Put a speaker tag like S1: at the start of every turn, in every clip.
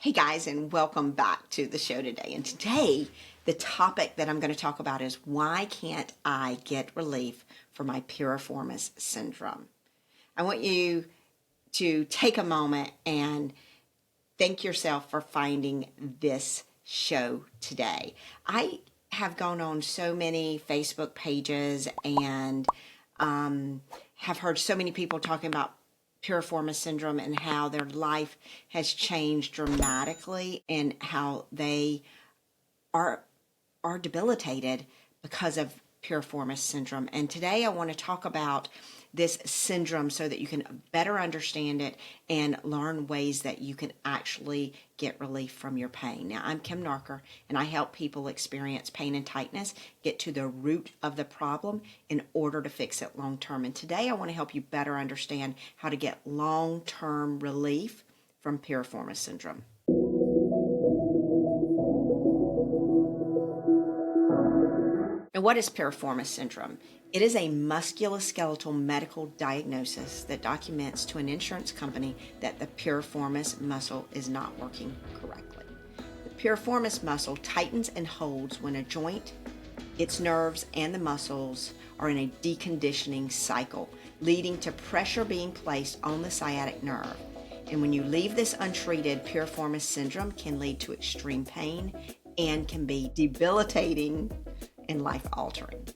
S1: Hey guys, and welcome back to the show today. And today, the topic that I'm going to talk about is why can't I get relief for my Piriformis Syndrome? I want you to take a moment and thank yourself for finding this show today. I have gone on so many Facebook pages and have heard so many people talking about Piriformis syndrome and how their life has changed dramatically and how they are debilitated because of Piriformis syndrome. And today I want to talk about this syndrome so that you can better understand it and learn ways that you can actually get relief from your pain. Now, I'm Kim Nartker, and I help people experience pain and tightness, get to the root of the problem in order to fix it long term. And today I want to help you better understand how to get long-term relief from Piriformis syndrome. Now, what is Piriformis syndrome? It is a musculoskeletal medical diagnosis that documents to an insurance company that the piriformis muscle is not working correctly. The piriformis muscle tightens and holds when a joint, its nerves, and the muscles are in a deconditioning cycle, leading to pressure being placed on the sciatic nerve. And when you leave this untreated, Piriformis syndrome can lead to extreme pain and can be debilitating and life-altering.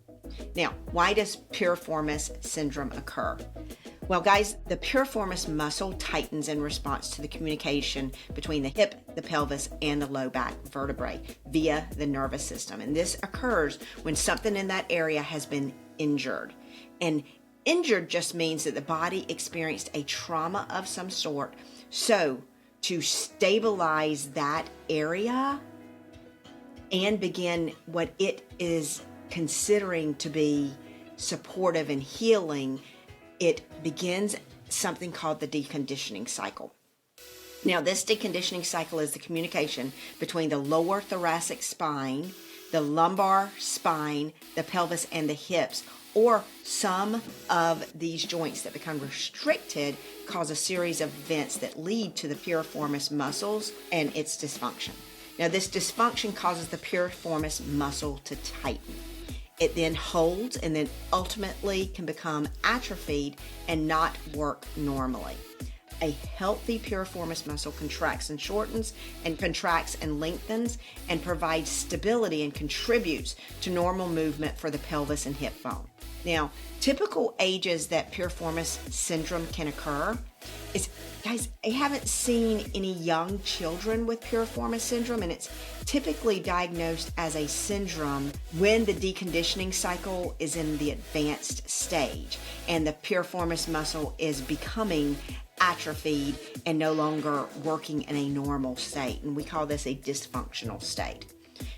S1: Now, why does Piriformis syndrome occur? Well, guys, the piriformis muscle tightens in response to the communication between the hip, the pelvis, and the low back vertebrae via the nervous system. And this occurs when something in that area has been injured. And injured just means that the body experienced a trauma of some sort. So, to stabilize that area and begin what it is considering to be supportive and healing, it begins something called the deconditioning cycle. Now, this deconditioning cycle is the communication between the lower thoracic spine, the lumbar spine, the pelvis, and the hips, or some of these joints that become restricted cause a series of events that lead to the piriformis muscles and its dysfunction. Now, this dysfunction causes the piriformis muscle to tighten. It then holds and then ultimately can become atrophied and not work normally. A healthy piriformis muscle contracts and shortens and contracts and lengthens and provides stability and contributes to normal movement for the pelvis and hip bone. Now, typical ages that Piriformis syndrome can occur is, guys, I haven't seen any young children with Piriformis syndrome, and it's typically diagnosed as a syndrome when the deconditioning cycle is in the advanced stage and the piriformis muscle is becoming atrophied and no longer working in a normal state. And we call this a dysfunctional state.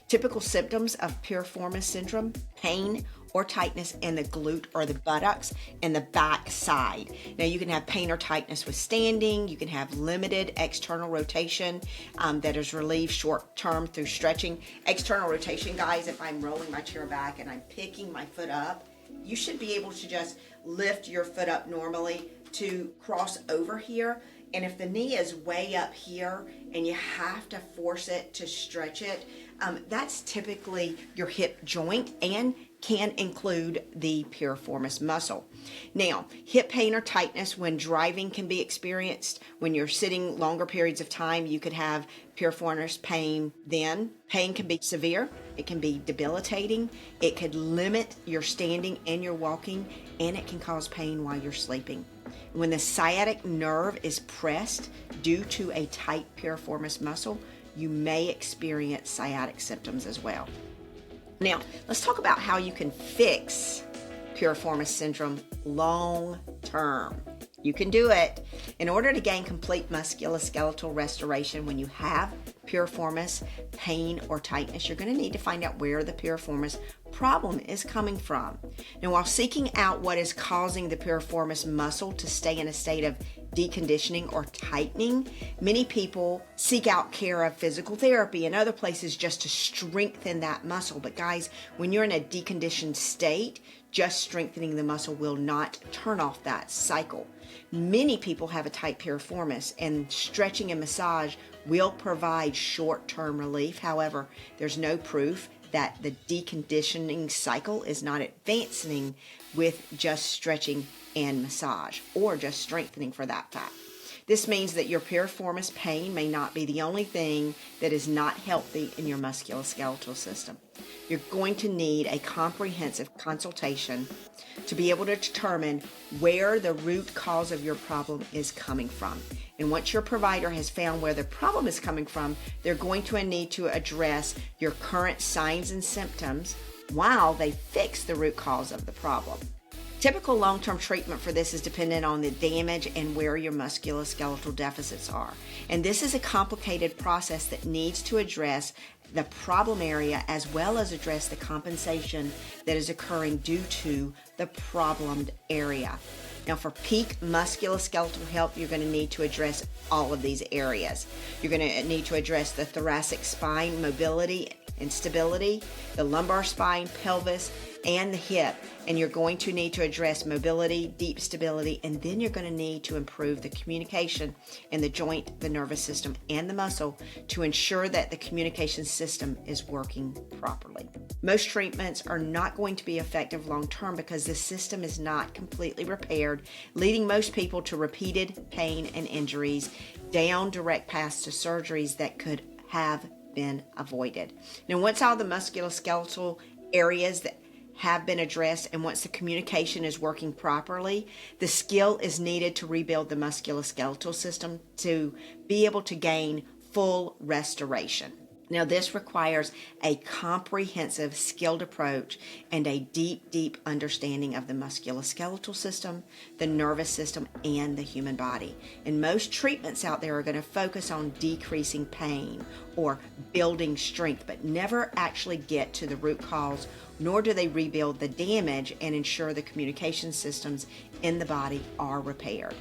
S1: Typical symptoms of Piriformis syndrome: pain or tightness in the glute or the buttocks and the back side. Now, you can have pain or tightness with standing. You can have limited external rotation that is relieved short term through stretching. External rotation, guys, if I'm rolling my chair back and I'm picking my foot up, you should be able to just lift your foot up normally to cross over here. And if the knee is way up here and you have to force it to stretch it, that's typically your hip joint and can include the piriformis muscle. Now, hip pain or tightness when driving can be experienced. When you're sitting longer periods of time, you could have piriformis pain then. Pain can be severe. It can be debilitating. It could limit your standing and your walking, and it can cause pain while you're sleeping. When the sciatic nerve is pressed due to a tight piriformis muscle, you may experience sciatic symptoms as well. Now, let's talk about how you can fix Piriformis syndrome long term. You can do it. In order to gain complete musculoskeletal restoration when you have piriformis pain or tightness, you're going to need to find out where the piriformis problem is coming from. Now, while seeking out what is causing the piriformis muscle to stay in a state of deconditioning or tightening, many people seek out care of physical therapy and other places just to strengthen that muscle. But guys, when you're in a deconditioned state, just strengthening the muscle will not turn off that cycle. Many people have a tight piriformis, and stretching and massage will provide short-term relief. However, there's no proof that the deconditioning cycle is not advancing with just stretching and massage, or just strengthening for that fact. This means that your piriformis pain may not be the only thing that is not healthy in your musculoskeletal system. You're going to need a comprehensive consultation to be able to determine where the root cause of your problem is coming from. And once your provider has found where the problem is coming from, they're going to need to address your current signs and symptoms while they fix the root cause of the problem. Typical long-term treatment for this is dependent on the damage and where your musculoskeletal deficits are. And this is a complicated process that needs to address the problem area as well as address the compensation that is occurring due to the problemed area. Now, for peak musculoskeletal health, you're going to need to address all of these areas. You're going to need to address the thoracic spine mobility and stability, the lumbar spine, pelvis, and the hip. And you're going to need to address mobility, deep stability, and then you're going to need to improve the communication in the joint, the nervous system, and the muscle to ensure that the communication system is working properly. Most treatments are not going to be effective long term because the system is not completely repaired, leading most people to repeated pain and injuries, down direct paths to surgeries that could have been avoided. Now, once all the musculoskeletal areas that have been addressed and once the communication is working properly, the skill is needed to rebuild the musculoskeletal system to be able to gain full restoration. Now, this requires a comprehensive, skilled approach and a deep understanding of the musculoskeletal system, the nervous system, and the human body. And most treatments out there are going to focus on decreasing pain or building strength, but never actually get to the root cause, nor do they rebuild the damage and ensure the communication systems in the body are repaired.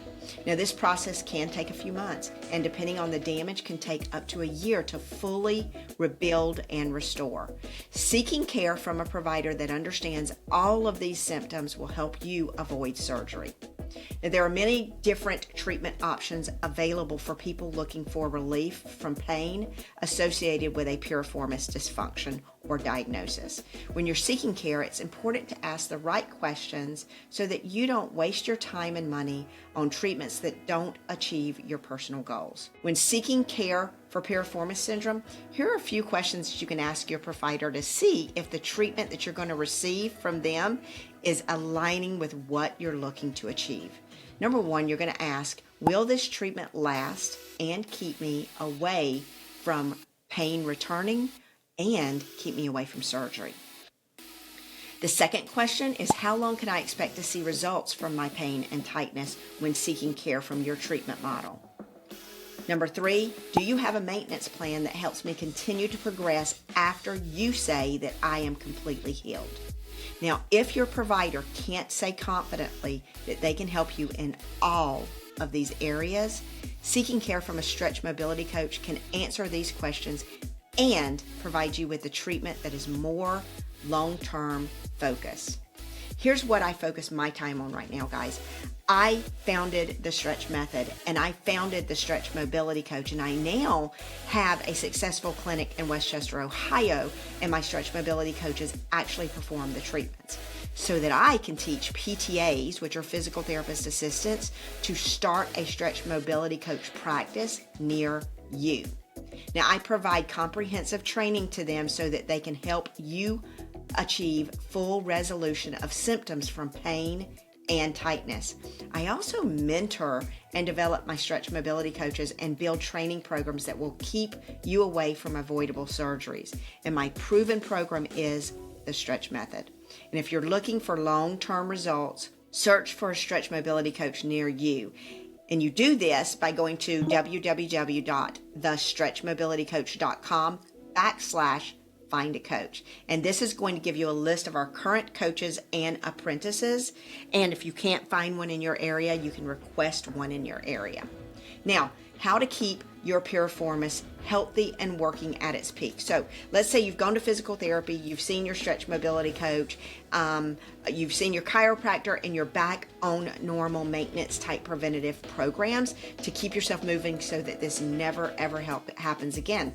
S1: Now, this process can take a few months, and depending on the damage, can take up to a year to fully rebuild and restore. Seeking care from a provider that understands all of these symptoms will help you avoid surgery. Now, there are many different treatment options available for people looking for relief from pain associated with a piriformis dysfunction or diagnosis. When you're seeking care, it's important to ask the right questions so that you don't waste your time and money on treatments that don't achieve your personal goals. When seeking care for Piriformis syndrome, here are a few questions that you can ask your provider to see if the treatment that you're going to receive from them is aligning with what you're looking to achieve. Number one, you're going to ask, will this treatment last and keep me away from pain returning and keep me away from surgery? The second question is, how long can I expect to see results from my pain and tightness when seeking care from your treatment model? Number three, do you have a maintenance plan that helps me continue to progress after you say that I am completely healed? Now, if your provider can't say confidently that they can help you in all of these areas, seeking care from a stretch mobility coach can answer these questions and provide you with the treatment that is more long-term focused. Here's what I focus my time on right now, guys. I founded the Stretch Method and I founded the Stretch Mobility Coach, and I now have a successful clinic in Westchester, Ohio, and my Stretch Mobility Coaches actually perform the treatments so that I can teach PTAs, which are physical therapist assistants, to start a Stretch Mobility Coach practice near you. Now, I provide comprehensive training to them so that they can help you achieve full resolution of symptoms from pain and tightness. I also mentor and develop my stretch mobility coaches and build training programs that will keep you away from avoidable surgeries. And my proven program is the Stretch Method. And if you're looking for long-term results, search for a stretch mobility coach near you. And you do this by going to www.thestretchmobilitycoach.com/find a coach. And this is going to give you a list of our current coaches and apprentices. And if you can't find one in your area, you can request one in your area. Now, how to keep your piriformis healthy and working at its peak. So let's say you've gone to physical therapy, you've seen your stretch mobility coach, you've seen your chiropractor, and you're back on normal maintenance type preventative programs to keep yourself moving so that this never ever happens again.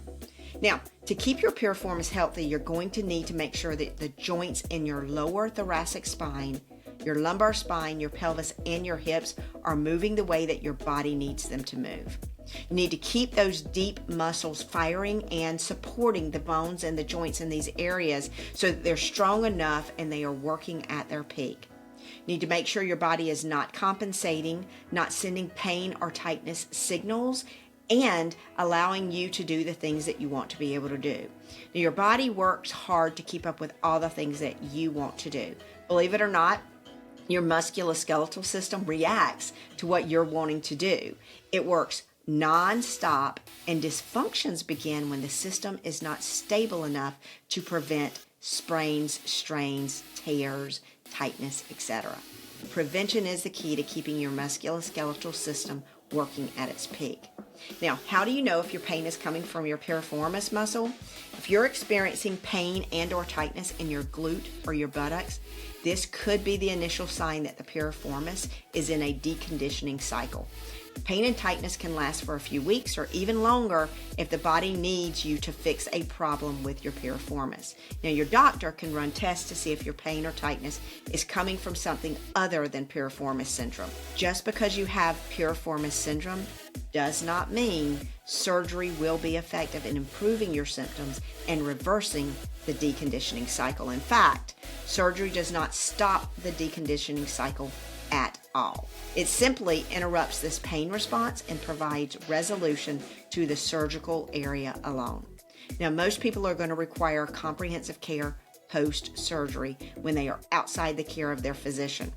S1: Now, to keep your piriformis healthy, you're going to need to make sure that the joints in your lower thoracic spine, your lumbar spine, your pelvis, and your hips are moving the way that your body needs them to move. You need to keep those deep muscles firing and supporting the bones and the joints in these areas so that they're strong enough and they are working at their peak. You need to make sure your body is not compensating, not sending pain or tightness signals, and allowing you to do the things that you want to be able to do. Now, your body works hard to keep up with all the things that you want to do. Believe it or not, your musculoskeletal system reacts to what you're wanting to do. It works non-stop, and dysfunctions begin when the system is not stable enough to prevent sprains, strains, tears, tightness, etc. Prevention is the key to keeping your musculoskeletal system working at its peak. Now, how do you know if your pain is coming from your piriformis muscle? If you're experiencing pain and or tightness in your glute or your buttocks, this could be the initial sign that the piriformis is in a deconditioning cycle. Pain and tightness can last for a few weeks or even longer if the body needs you to fix a problem with your piriformis. Now, your doctor can run tests to see if your pain or tightness is coming from something other than piriformis syndrome. Just because you have piriformis syndrome does not mean surgery will be effective in improving your symptoms and reversing the deconditioning cycle. In fact, surgery does not stop the deconditioning cycle at all. It simply interrupts this pain response and provides resolution to the surgical area alone. Now, most people are going to require comprehensive care post-surgery when they are outside the care of their physician.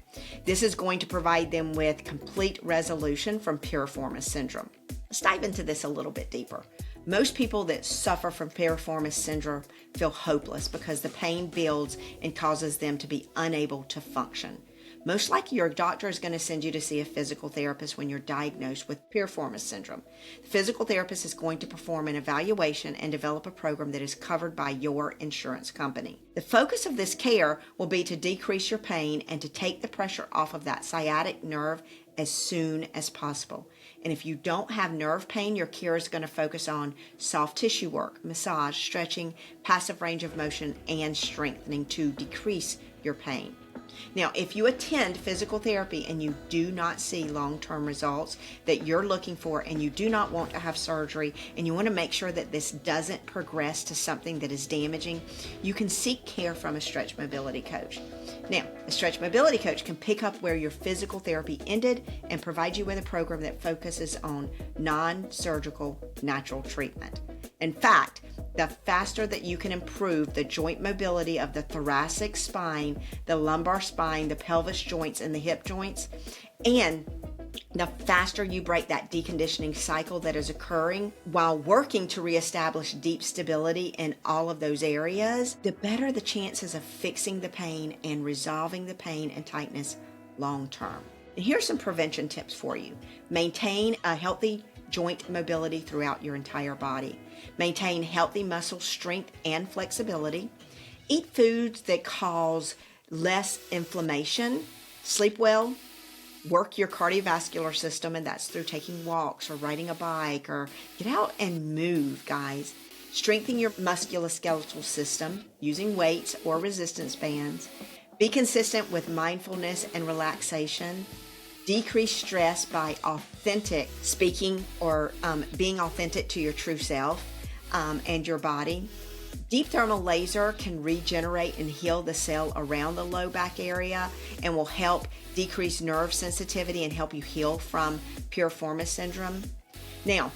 S1: This is going to provide them with complete resolution from piriformis syndrome. Let's dive into this a little bit deeper. Most people that suffer from piriformis syndrome feel hopeless because the pain builds and causes them to be unable to function. Most likely, your doctor is going to send you to see a physical therapist when you're diagnosed with piriformis syndrome. The physical therapist is going to perform an evaluation and develop a program that is covered by your insurance company. The focus of this care will be to decrease your pain and to take the pressure off of that sciatic nerve as soon as possible. And if you don't have nerve pain, your care is going to focus on soft tissue work, massage, stretching, passive range of motion, and strengthening to decrease your pain. Now, if you attend physical therapy and you do not see long-term results that you're looking for, and you do not want to have surgery, and you want to make sure that this doesn't progress to something that is damaging, you can seek care from a stretch mobility coach. Now, a stretch mobility coach can pick up where your physical therapy ended and provide you with a program that focuses on non-surgical natural treatment. In fact, the faster that you can improve the joint mobility of the thoracic spine, the lumbar spine, the pelvis joints, and the hip joints, and the faster you break that deconditioning cycle that is occurring while working to reestablish deep stability in all of those areas, the better the chances of fixing the pain and resolving the pain and tightness long term. And here's some prevention tips for you. Maintain a healthy joint mobility throughout your entire body. Maintain healthy muscle strength and flexibility. Eat foods that cause less inflammation. Sleep well. Work your cardiovascular system, and that's through taking walks or riding a bike, or get out and move, guys. Strengthen your musculoskeletal system using weights or resistance bands. Be consistent with mindfulness and relaxation. Decrease stress by authentic speaking or being authentic to your true self and your body. Deep thermal laser can regenerate and heal the cell around the low back area and will help decrease nerve sensitivity and help you heal from piriformis syndrome. Now,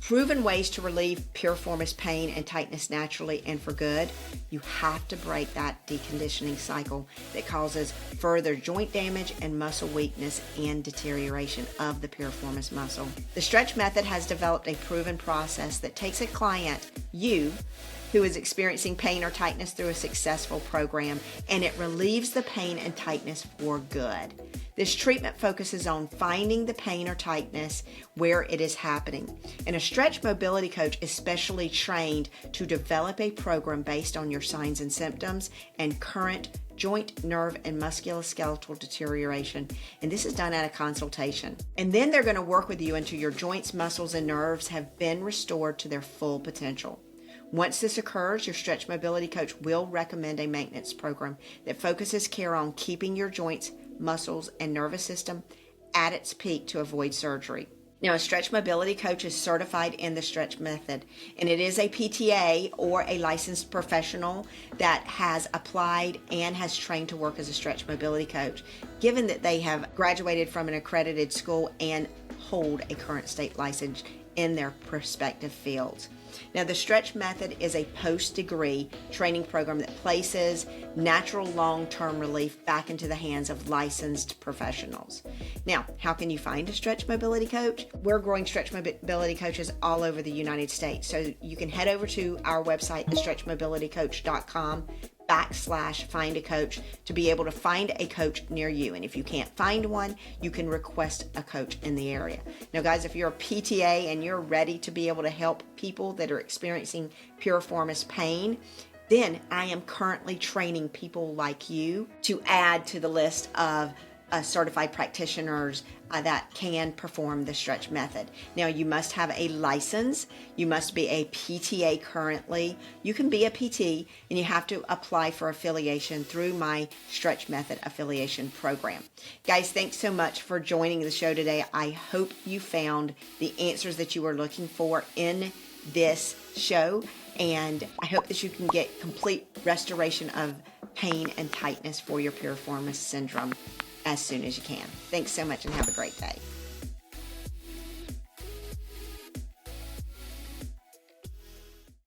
S1: proven ways to relieve piriformis pain and tightness naturally and for good. You have to break that deconditioning cycle that causes further joint damage and muscle weakness and deterioration of the piriformis muscle. The stretch method has developed a proven process that takes a client, you, who is experiencing pain or tightness through a successful program, and it relieves the pain and tightness for good. This treatment focuses on finding the pain or tightness where it is happening. And a stretch mobility coach is specially trained to develop a program based on your signs and symptoms and current joint, nerve, and musculoskeletal deterioration. And this is done at a consultation. And then they're going to work with you until your joints, muscles, and nerves have been restored to their full potential. Once this occurs, your stretch mobility coach will recommend a maintenance program that focuses care on keeping your joints, muscles, and nervous system at its peak to avoid surgery. Now, a stretch mobility coach is certified in the stretch method, and it is a PTA or a licensed professional that has applied and has trained to work as a stretch mobility coach, given that they have graduated from an accredited school and hold a current state license in their respective fields. Now, the stretch method is a post-degree training program that places natural long-term relief back into the hands of licensed professionals. Now, how can you find a stretch mobility coach? We're growing stretch mobility coaches all over the United States. So you can head over to our website, thestretchmobilitycoach.com/find a coach to be able to find a coach near you. And if you can't find one, you can request a coach in the area. Now, guys, if you're a PTA and you're ready to be able to help people that are experiencing piriformis pain, then I am currently training people like you to add to the list of certified practitioners that can perform the stretch method. Now, you must have a license. You must be a PTA currently. You can be a PT, and you have to apply for affiliation through my stretch method affiliation program. Guys, thanks so much for joining the show today. I hope you found the answers that you were looking for in this show, and I hope that you can get complete restoration of pain and tightness for your piriformis syndrome as soon as you can. Thanks so much and have a great day.